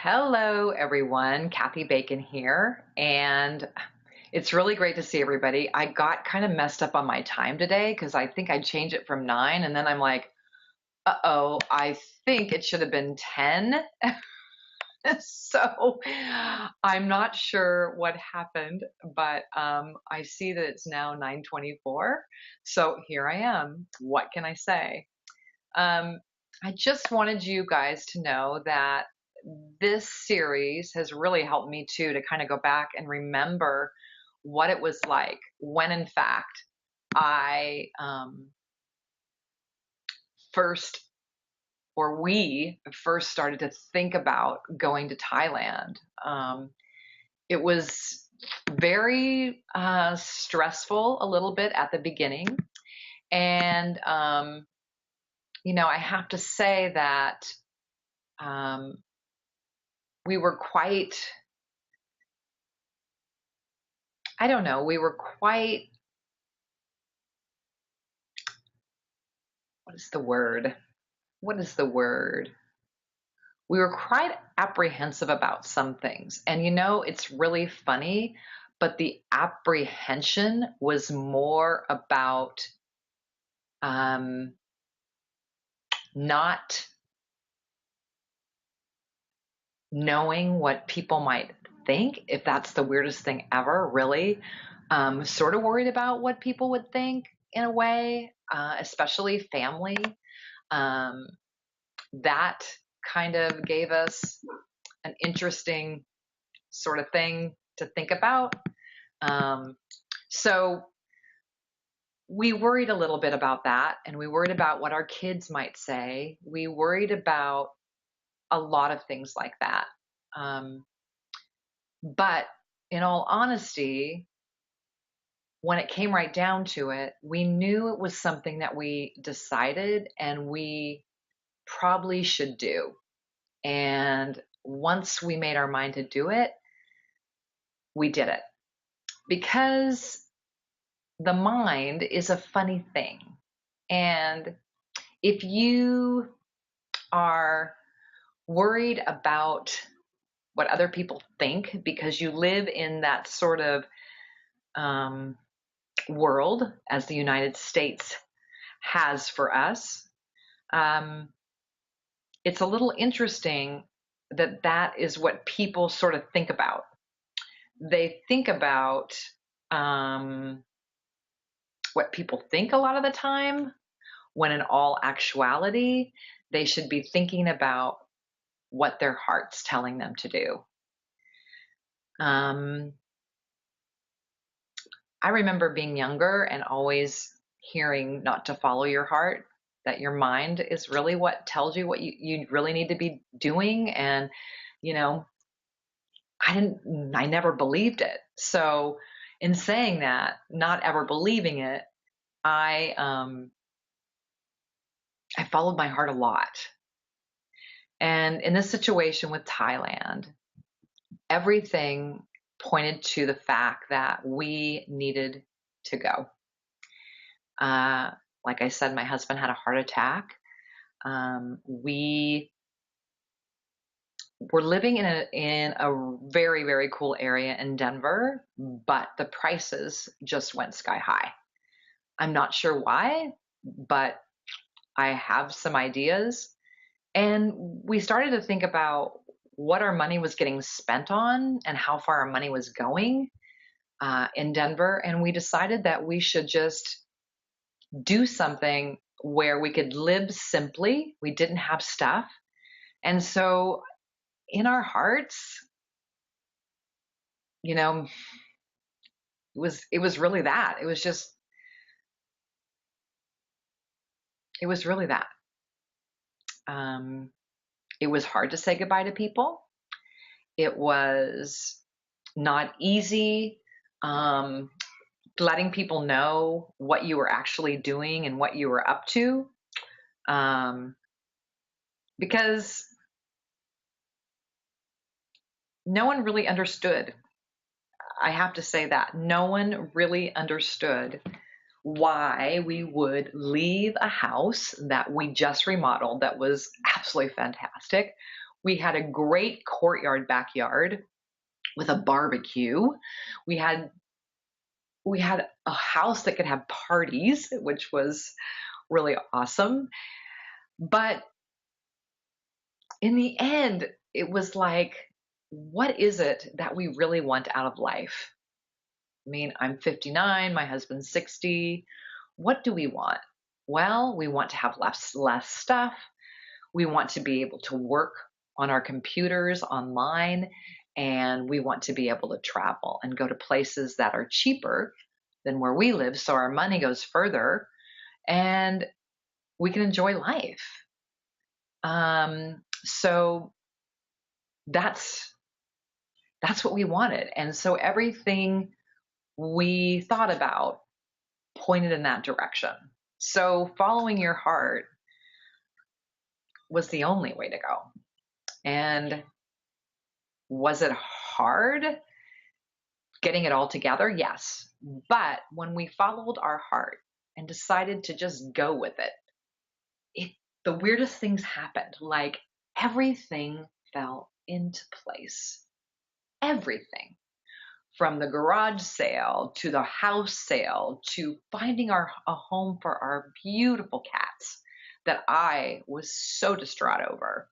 Hello, everyone. Kathy Bacon here, and it's really great to see everybody. I got kind of messed up on my time today because I think I changed it from 9, and then I'm like, uh-oh, I think it should have been 10. So I'm not sure what happened, but I see that it's now 9:24. So here I am. What can I say? Um, I just wanted you guys to know that this series has really helped me too to kind of go back and remember what it was like when, in fact, I first or we first started to think about going to Thailand. It was very stressful a little bit at the beginning. And, I have to say that um, we were quite, I don't know, we were quite, what is the word? What is the word? We were quite apprehensive about some things. And it's really funny, but the apprehension was more about um, not knowing what people might think, if that's the weirdest thing ever, really. Sort of worried about what people would think in a way, especially family. Um, that kind of gave us an interesting sort of thing to think about. Um, so we worried a little bit about that, and we worried about what our kids might say. We worried about a lot of things like that. Um, but in all honesty, when it came right down to it, we knew it was something that we decided and we probably should do. And once we made our mind to do it, we did it. Because the mind is a funny thing. And if you are worried about what other people think because you live in that sort of um, world as the United States has for us, um, it's a little interesting that that is what people sort of think about. They think about um, what people think a lot of the time, when in all actuality, they should be thinking about what their heart's telling them to do. Um, I remember being younger and always hearing not to follow your heart, that your mind is really what tells you what you really need to be doing. And, you know, I never believed it. So in saying that, not ever believing it, I I followed my heart a lot. And in this situation with Thailand, everything pointed to the fact that we needed to go. Uh, like I said, my husband had a heart attack. We were living in a very, very cool area in Denver, but the prices just went sky high. I'm not sure why, but I have some ideas. And we started to think about what our money was getting spent on and how far our money was going in Denver. And we decided that we should just do something where we could live simply. We didn't have stuff. And so in our hearts, you know, it was really that. It was really that. Um, it was hard to say goodbye to people. It was not easy um, letting people know what you were actually doing and what you were up to. Um, because no one really understood. I have to say that no one really understood why we would leave a house that we just remodeled that was absolutely fantastic. We had a great courtyard backyard with a barbecue. We had we had a house that could have parties, which was really awesome. But in the end, it was like, what is it that we really want out of life? I mean, I'm 59, my husband's 60. What do we want? Well, we want to have less stuff. We want to be able to work on our computers online, and we want to be able to travel and go to places that are cheaper than where we live, so our money goes further and we can enjoy life. So that's what we wanted, and so everything we thought about pointed in that direction. So following your heart was the only way to go. And was it hard getting it all together? Yes. But when we followed our heart and decided to just go with it, the weirdest things happened. Like everything fell into place. Everything. From the garage sale to the house sale to finding a home for our beautiful cats that I was so distraught over.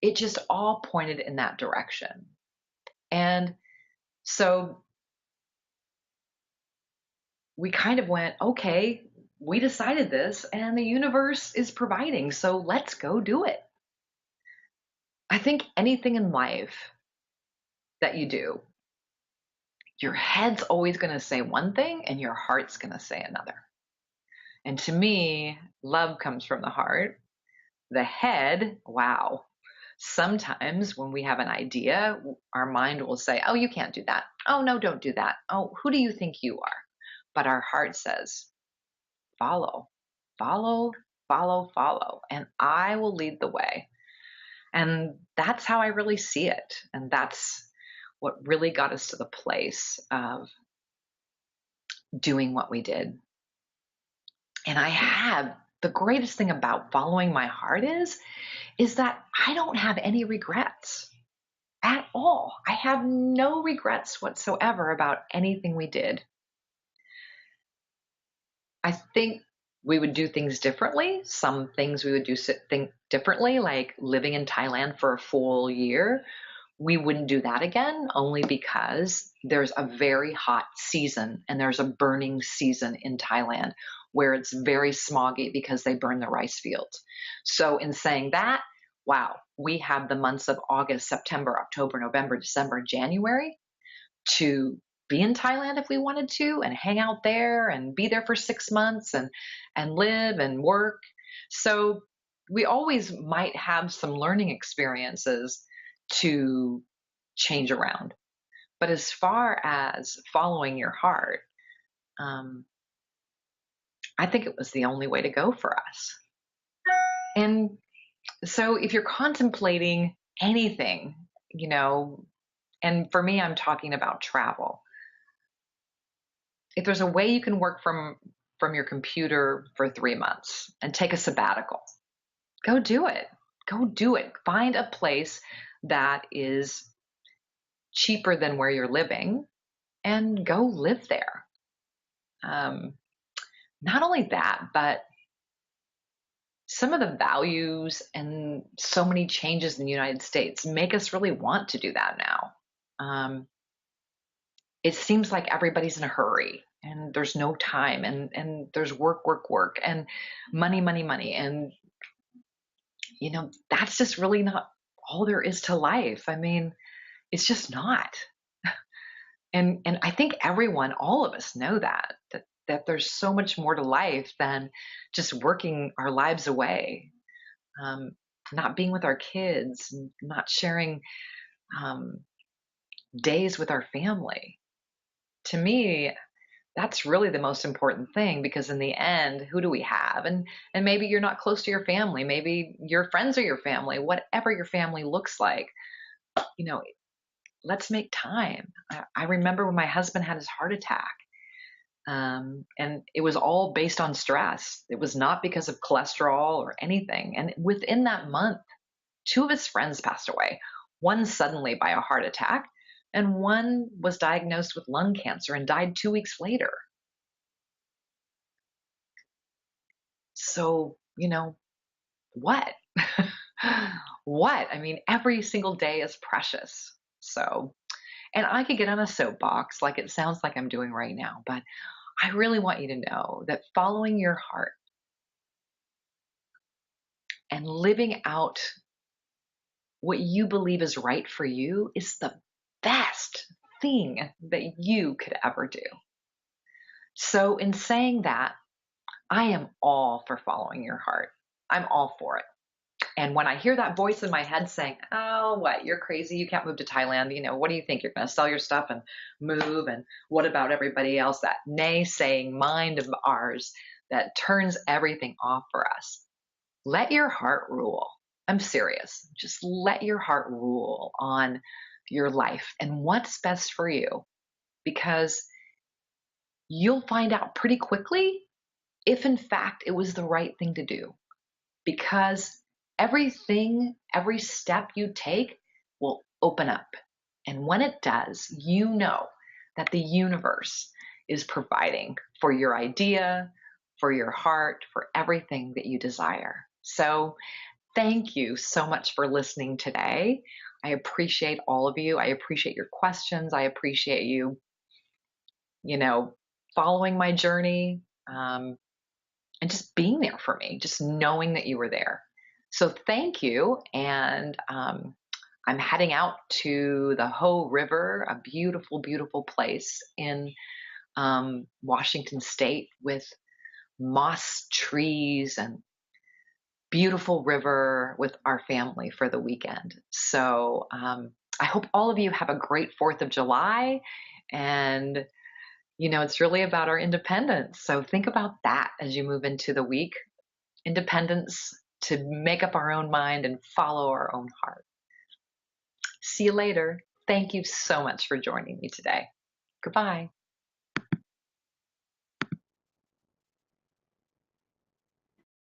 It just all pointed in that direction. And so we kind of went, okay, we decided this and the universe is providing, so let's go do it. I think anything in life that you do, your head's always going to say one thing and your heart's going to say another. And to me, love comes from the heart. The head, wow. Sometimes when we have an idea, our mind will say, oh, you can't do that. Oh, no, don't do that. Oh, who do you think you are? But our heart says, follow, follow, follow, follow, and I will lead the way. And that's how I really see it. And that's what really got us to the place of doing what we did. And I have the greatest thing about following my heart is that I don't have any regrets at all. I have no regrets whatsoever about anything we did. I think we would do things differently. Some things we would think differently, like living in Thailand for a full year. We wouldn't do that again, only because there's a very hot season and there's a burning season in Thailand where it's very smoggy because they burn the rice fields. So in saying that, wow, we have the months of August, September, October, November, December, January to be in Thailand if we wanted to and hang out there and be there for 6 months and live and work. So we always might have some learning experiences to change around. But as far as following your heart, I think it was the only way to go for us. And so if you're contemplating anything, and for me, I'm talking about travel. If there's a way you can work from your computer for 3 months and take a sabbatical, go do it. Go do it. Find a place that is cheaper than where you're living and go live there. Not only that, but some of the values and so many changes in the United States make us really want to do that now. It seems like everybody's in a hurry and there's no time and there's work, work, work and money, money, money. And, that's just really not all there is to life. I mean, it's just not. And I think everyone, all of us know that there's so much more to life than just working our lives away, not being with our kids, not sharing days with our family. To me, that's really the most important thing because in the end, who do we have? And maybe you're not close to your family. Maybe your friends are your family. Whatever your family looks like, let's make time. I remember when my husband had his heart attack. And it was all based on stress. It was not because of cholesterol or anything. And within that month, Two of his friends passed away, one suddenly by a heart attack, and one was diagnosed with lung cancer and died 2 weeks later. So, what? What? I mean, every single day is precious. So, and I could get on a soapbox like it sounds like I'm doing right now, but I really want you to know that following your heart and living out what you believe is right for you is the best thing that you could ever do. So, in saying that, I am all for following your heart. I'm all for it. And when I hear that voice in my head saying, "Oh, what? You're crazy. You can't move to Thailand. What do you think? You're going to sell your stuff and move? And what about everybody else?" That naysaying mind of ours that turns everything off for us. Let your heart rule. I'm serious. Just let your heart rule on your life and what's best for you, because you'll find out pretty quickly if in fact it was the right thing to do, because every step you take will open up. And when it does, you know that the universe is providing for your idea, for your heart, for everything that you desire. So, thank you so much for listening today. I appreciate all of you. I appreciate your questions. I appreciate you, you know, following my journey. And just being there for me, just knowing that you were there. So thank you. And I'm heading out to the Hoh River, a beautiful, beautiful place in Washington State with moss trees and beautiful river with our family for the weekend. So I hope all of you have a great 4th of July. And it's really about our independence. So think about that as you move into the week. Independence to make up our own mind and follow our own heart. See you later. Thank you so much for joining me today. Goodbye.